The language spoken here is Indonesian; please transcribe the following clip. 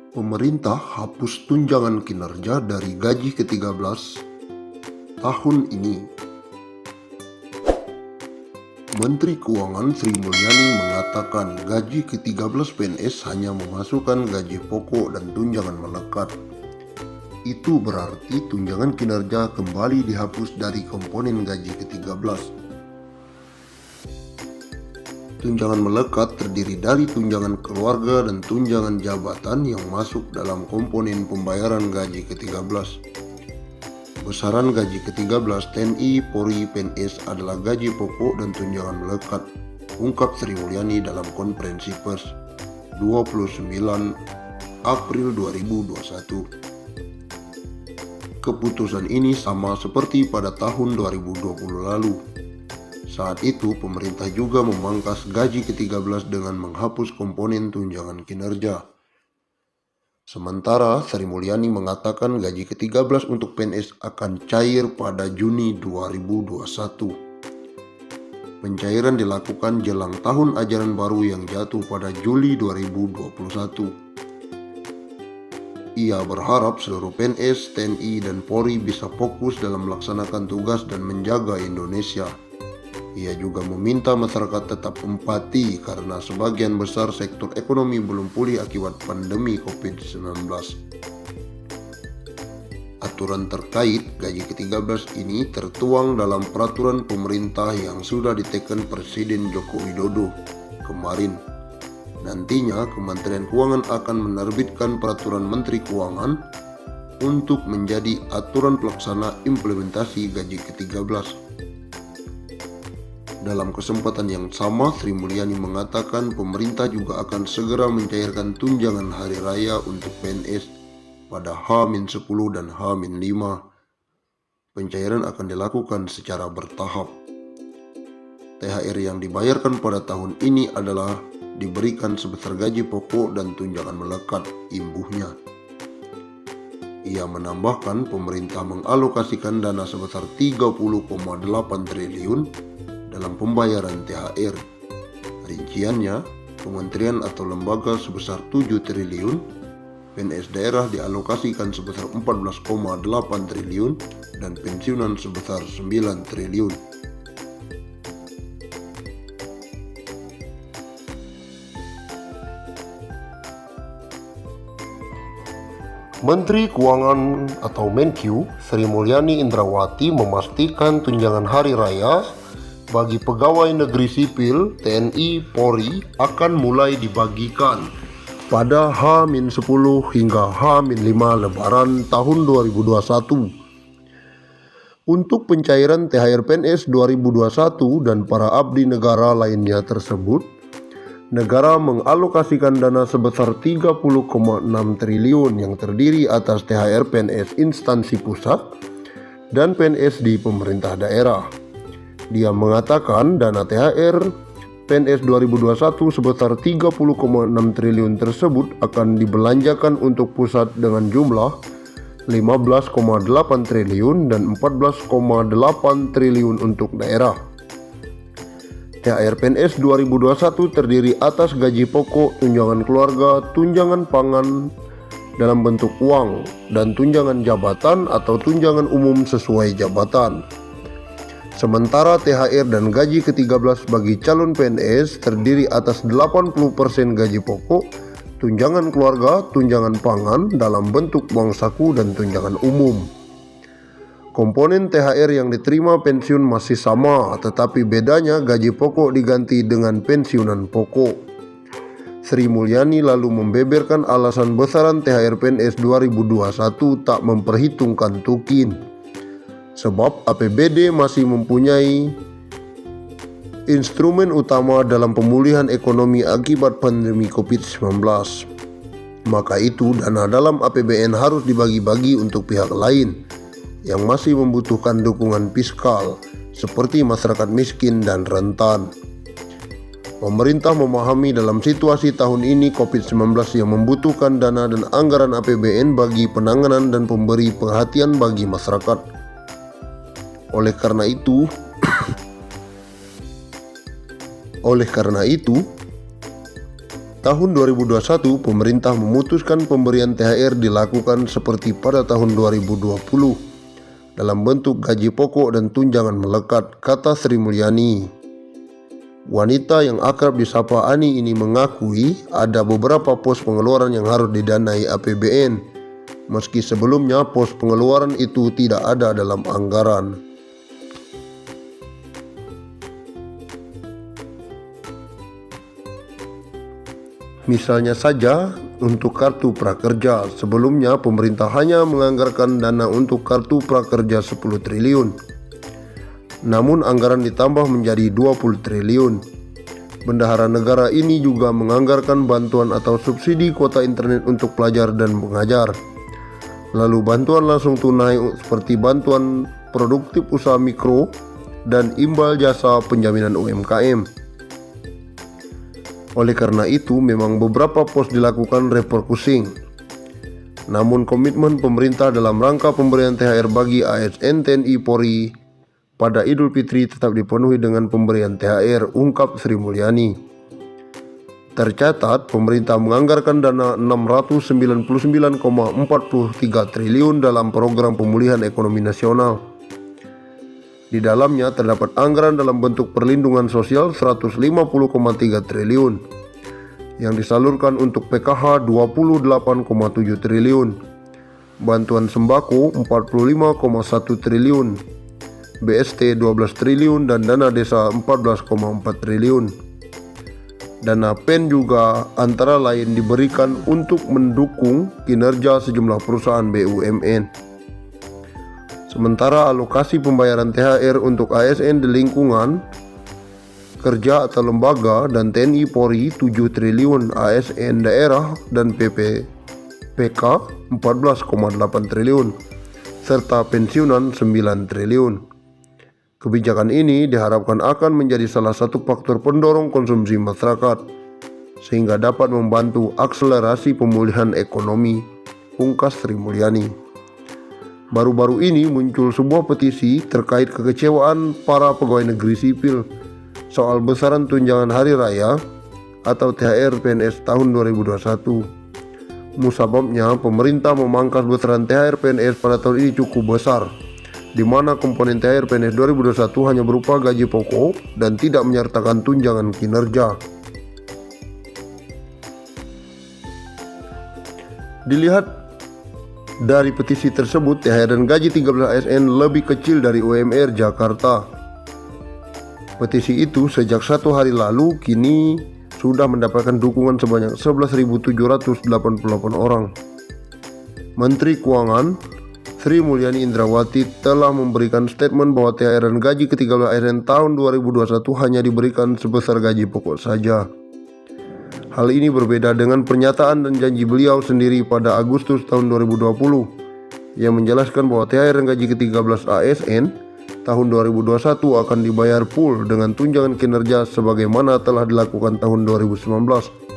Pemerintah hapus tunjangan kinerja dari gaji ke-13 tahun ini. Menteri Keuangan Sri Mulyani mengatakan gaji ke-13 PNS hanya memasukkan gaji pokok dan tunjangan melekat. Itu berarti tunjangan kinerja kembali dihapus dari komponen gaji ke-13. Tunjangan melekat terdiri dari tunjangan keluarga dan tunjangan jabatan yang masuk dalam komponen pembayaran gaji ke-13. Besaran gaji ke-13 TNI, Polri, PNS adalah gaji pokok dan tunjangan melekat, ungkap Sri Mulyani dalam konferensi pers 29 April 2021. Keputusan ini sama seperti pada tahun 2020 lalu. Saat itu, pemerintah juga memangkas gaji ke-13 dengan menghapus komponen tunjangan kinerja. Sementara, Sri Mulyani mengatakan gaji ke-13 untuk PNS akan cair pada Juni 2021. Pencairan dilakukan jelang tahun ajaran baru yang jatuh pada Juli 2021. Ia berharap seluruh PNS, TNI, dan Polri bisa fokus dalam melaksanakan tugas dan menjaga Indonesia. Ia juga meminta masyarakat tetap empati karena sebagian besar sektor ekonomi belum pulih akibat pandemi COVID-19. Aturan terkait gaji ke-13 ini tertuang dalam peraturan pemerintah yang sudah diteken Presiden Joko Widodo kemarin. Nantinya Kementerian Keuangan akan menerbitkan peraturan Menteri Keuangan untuk menjadi aturan pelaksana implementasi gaji ke-13. Dalam kesempatan yang sama, Sri Mulyani mengatakan pemerintah juga akan segera mencairkan tunjangan hari raya untuk PNS pada H-10 dan H-5. Pencairan akan dilakukan secara bertahap. THR yang dibayarkan pada tahun ini adalah diberikan sebesar gaji pokok dan tunjangan melekat, imbuhnya. Ia menambahkan pemerintah mengalokasikan dana sebesar 30,8 triliun dalam pembayaran THR. Rinciannya, kementerian atau lembaga sebesar 7 triliun, PNS daerah dialokasikan sebesar 14,8 triliun, dan pensiunan sebesar 9 triliun. Menteri Keuangan atau Menkyu Sri Mulyani Indrawati memastikan tunjangan hari raya bagi pegawai negeri sipil, TNI, Polri akan mulai dibagikan pada H-10 hingga H-5 Lebaran tahun 2021. Untuk pencairan THR PNS 2021 dan para abdi negara lainnya tersebut, negara mengalokasikan dana sebesar 30,6 triliun yang terdiri atas THR PNS instansi pusat dan PNS di pemerintah daerah. Dia mengatakan dana THR PNS 2021 sebesar 30,6 triliun tersebut akan dibelanjakan untuk pusat dengan jumlah 15,8 triliun dan 14,8 triliun untuk daerah. THR PNS 2021 terdiri atas gaji pokok, tunjangan keluarga, tunjangan pangan dalam bentuk uang, dan tunjangan jabatan atau tunjangan umum sesuai jabatan. Sementara THR dan gaji ke-13 bagi calon PNS terdiri atas 80% gaji pokok, tunjangan keluarga, tunjangan pangan dalam bentuk uang saku, dan tunjangan umum. Komponen THR yang diterima pensiun masih sama, tetapi bedanya gaji pokok diganti dengan pensiunan pokok. Sri Mulyani lalu membeberkan alasan besaran THR PNS 2021 tak memperhitungkan tukin. Sebab APBD masih mempunyai instrumen utama dalam pemulihan ekonomi akibat pandemi COVID-19. Maka itu dana dalam APBN harus dibagi-bagi untuk pihak lain yang masih membutuhkan dukungan fiskal seperti masyarakat miskin dan rentan. Pemerintah memahami dalam situasi tahun ini COVID-19 yang membutuhkan dana dan anggaran APBN bagi penanganan dan pemberi perhatian bagi masyarakat. Oleh karena itu, tahun 2021, pemerintah memutuskan pemberian THR dilakukan seperti pada tahun 2020 dalam bentuk gaji pokok dan tunjangan melekat, kata Sri Mulyani. Wanita yang akrab disapa Ani ini mengakui ada beberapa pos pengeluaran yang harus didanai APBN, meski sebelumnya pos pengeluaran itu tidak ada dalam anggaran. Misalnya saja untuk kartu prakerja, sebelumnya pemerintah hanya menganggarkan dana untuk kartu prakerja 10 triliun. Namun anggaran ditambah menjadi 20 triliun. Bendahara negara ini juga menganggarkan bantuan atau subsidi kuota internet untuk pelajar dan pengajar. Lalu bantuan langsung tunai seperti bantuan produktif usaha mikro dan imbal jasa penjaminan UMKM. Oleh karena itu, memang beberapa pos dilakukan refocusing. Namun komitmen pemerintah dalam rangka pemberian THR bagi ASN TNI Polri pada Idul Fitri tetap dipenuhi dengan pemberian THR, ungkap Sri Mulyani. Tercatat, pemerintah menganggarkan dana 699,43 triliun dalam program pemulihan ekonomi nasional. Di dalamnya terdapat anggaran dalam bentuk perlindungan sosial 150,3 triliun yang disalurkan untuk PKH 28,7 triliun, bantuan sembako 45,1 triliun, BST 12 triliun dan dana desa 14,4 triliun. Dana PEN juga antara lain diberikan untuk mendukung kinerja sejumlah perusahaan BUMN. Sementara alokasi pembayaran THR untuk ASN di lingkungan kerja atau lembaga dan TNI Polri 7 triliun, ASN daerah dan PK 14,8 triliun, serta pensiunan 9 triliun. Kebijakan ini diharapkan akan menjadi salah satu faktor pendorong konsumsi masyarakat, sehingga dapat membantu akselerasi pemulihan ekonomi, ungkas Sri Mulyani. Baru-baru ini muncul sebuah petisi terkait kekecewaan para pegawai negeri sipil soal besaran tunjangan hari raya atau THR PNS tahun 2021. Musababnya pemerintah memangkas besaran THR PNS pada tahun ini cukup besar, di mana komponen THR PNS 2021 hanya berupa gaji pokok dan tidak menyertakan tunjangan kinerja. Dilihat dari petisi tersebut, THR dan gaji 13 ASN lebih kecil dari UMR Jakarta. Petisi itu sejak 1 hari lalu kini sudah mendapatkan dukungan sebanyak 11.788 orang. Menteri Keuangan Sri Mulyani Indrawati telah memberikan statement bahwa THR dan gaji ke-13 ASN tahun 2021 hanya diberikan sebesar gaji pokok saja. Hal ini berbeda dengan pernyataan dan janji beliau sendiri pada Agustus tahun 2020 yang menjelaskan bahwa THR dan gaji ke-13 ASN tahun 2021 akan dibayar full dengan tunjangan kinerja sebagaimana telah dilakukan tahun 2019.